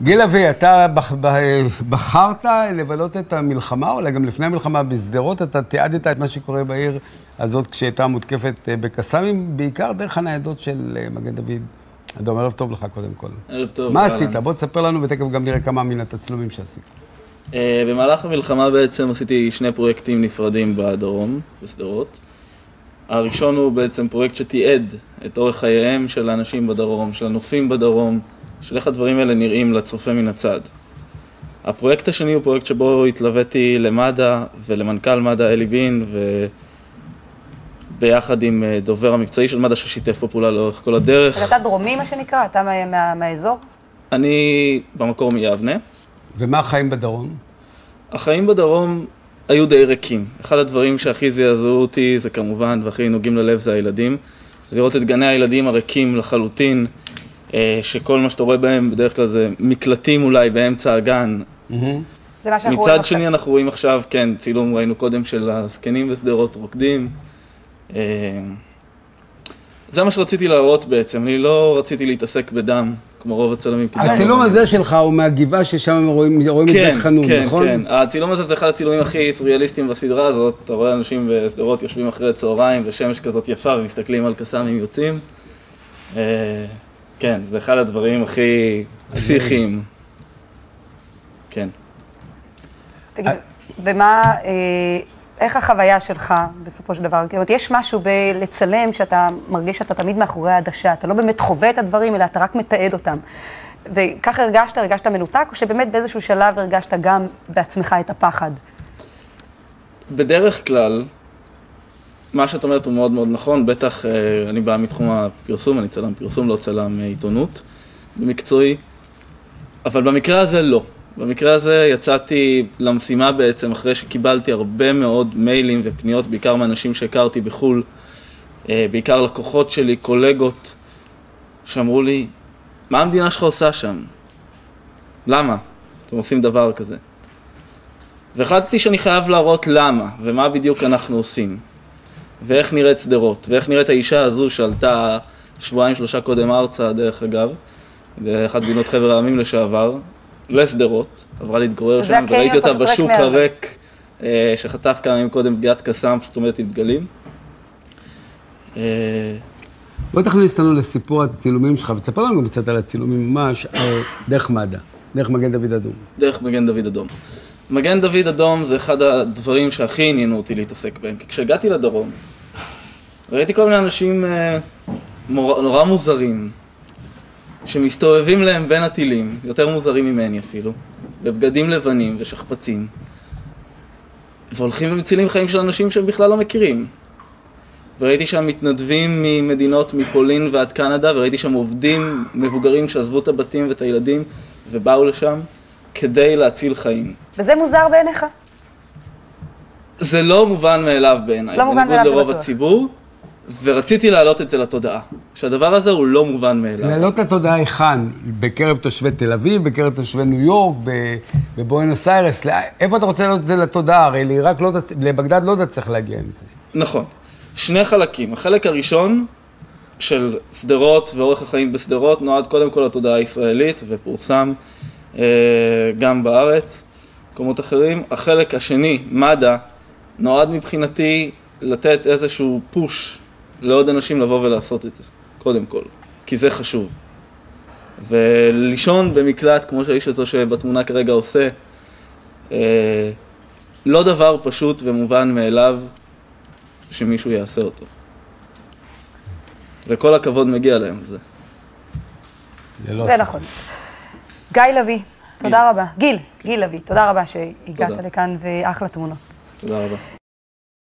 גיל אבי, אתה בחרת לבלות את המלחמה, אולי גם לפני המלחמה בשדרות, אתה תיעדת את מה שקורה בעיר הזאת כשהייתה מותקפת בקסאמים, בעיקר דרך הניידות של מגן דוד אדום. ערב טוב לך קודם כל. ערב טוב. מה עשית? בוא תספר לנו ותכף גם נראה כמה מן התצלומים שעשית. במהלך המלחמה בעצם עשיתי שני פרויקטים נפרדים בדרום, בשדרות. הראשון הוא בעצם פרויקט שתיעד את אורח חייהם של האנשים בדרום, של הנופים בדרום, של איך הדברים האלה נראים לצופה מן הצד. הפרויקט השני הוא פרויקט שבו התלוויתי למד"א ולמנכ"ל מד"א אלי בין, וביחד עם דובר המבצעי של מד"א ששיתף פה פעולה לאורך כל הדרך. אתה דרומי מה שנקרא? אתה מהאזור? אני במקור מיבנה. ומה החיים בדרום? החיים בדרום היו די ריקים. אחד הדברים שהכי זעזעו אותי זה כמובן, והכי נוגעים ללב זה הילדים. זה לראות את גני הילדים הריקים לחלוטין, שכל מה שאתה רואה בהם בדרך כלל זה מקלטים אולי באמצע הגן. זה מה שאנחנו רואים מצד שני אנחנו רואים עכשיו, כן, צילום ראינו קודם של הזקנים בשדרות רוקדים. זה מה שרציתי להראות בעצם, אני לא רציתי להתעסק בדם, כמו רוב הצילומים. הצילום הזה שלך הוא מהגבעה ששם רואים את בית חנון, נכון? כן, כן. הצילום הזה זה אחד הצילומים הכי סוריאליסטיים בסדרה הזאת. אתה רואה אנשים בשדרות יושבים אחרי צהריים ושמש כזאת יפה ומסתכלים על קסאמים יוצאים. כן, זה אחד הדברים הכי פסיכיים. כן. תגיד, ומה, איך החוויה שלך בסופו של דבר? זאת אומרת, יש משהו בלצלם שאתה מרגיש שאתה תמיד מאחורי העדשה, אתה לא באמת חווה את הדברים, אלא אתה רק מתעד אותם. וכך הרגשת מנותק, או שבאמת באיזשהו שלב הרגשת גם בעצמך את הפחד? בדרך כלל, מה שאת אומרת הוא מאוד מאוד נכון, בטח אני בא מתחום הפרסום, אני צלם פרסום, לא צלם עיתונות במקצועי, אבל במקרה הזה לא. במקרה הזה יצאתי למשימה בעצם אחרי שקיבלתי הרבה מאוד מיילים ופניות, בעיקר מאנשים שהכרתי בחול, בעיקר לקוחות שלי, קולגות, שאמרו לי, מה המדינה שלך עושה שם? למה אתם עושים דבר כזה? והחלטתי שאני חייב להראות למה, ומה בדיוק אנחנו עושים. ואיך נראית שדרות, ואיך נראית האישה הזו שעלתה שבועיים שלושה קודם ארצה, דרך אגב, באחת מדינות חבר העמים לשעבר, לשדרות, עברה להתגורר שם, וראיתי אותה בשוק הריק שחטף כמה ימים קודם פגיעת קסאם, פשוט עומדת עם דגלים. בוא תכניס אותנו לסיפור הצילומים שלך, ותספר לנו גם קצת על הצילומים ממש דרך מד"א, דרך מגן דוד אדום. דרך מגן דוד אדום. מגן דוד אדום זה אחד הדברים שהכי עניינו אותי להתעסק בהם, כי כשהגעתי לדרום, ראיתי כל מיני אנשים נורא מוזרים, שמסתובבים להם בין הטילים, יותר מוזרים ממני אפילו, בבגדים לבנים ושכפצים, והולכים ומצילים חיים של אנשים שהם בכלל לא מכירים. וראיתי שם מתנדבים ממדינות, מפולין ועד קנדה, וראיתי שם עובדים מבוגרים שעזבו את הבתים ואת הילדים, ובאו לשם כדי להציל חיים. וזה מוזר בעיניך? זה לא מובן מאליו בעיניי, לא מובן מאליו זה לרוב בטוח. הציבור, ורציתי להעלות את זה לתודעה, שהדבר הזה הוא לא מובן מאליו. להעלות את התודעה היכן? בקרב תושבי תל אביב, בקרב תושבי ניו יורק, בבואנוס איירס, איפה אתה רוצה להעלות את זה לתודעה? הרי לבגדד לא תצטרך להגיע עם זה. נכון. שני חלקים. החלק הראשון של שדרות ואורך החיים בשדרות נועד קודם כל לתודעה הישראלית ופורסם גם בארץ, מקומות אחרים. החלק השני, מד"א, נועד מבחינתי לתת איזשהו פוש לעוד אנשים לבוא ולעשות את זה, קודם כל, כי זה חשוב. ולישון במקלט, כמו שהאיש הזה שבתמונה כרגע עושה, לא דבר פשוט ומובן מאליו שמישהו יעשה אותו. וכל הכבוד מגיע להם לזה. זה נכון. גיא לוי, תודה רבה. גיל לוי, תודה רבה שהגעת לכאן ואחלה תמונות. תודה רבה.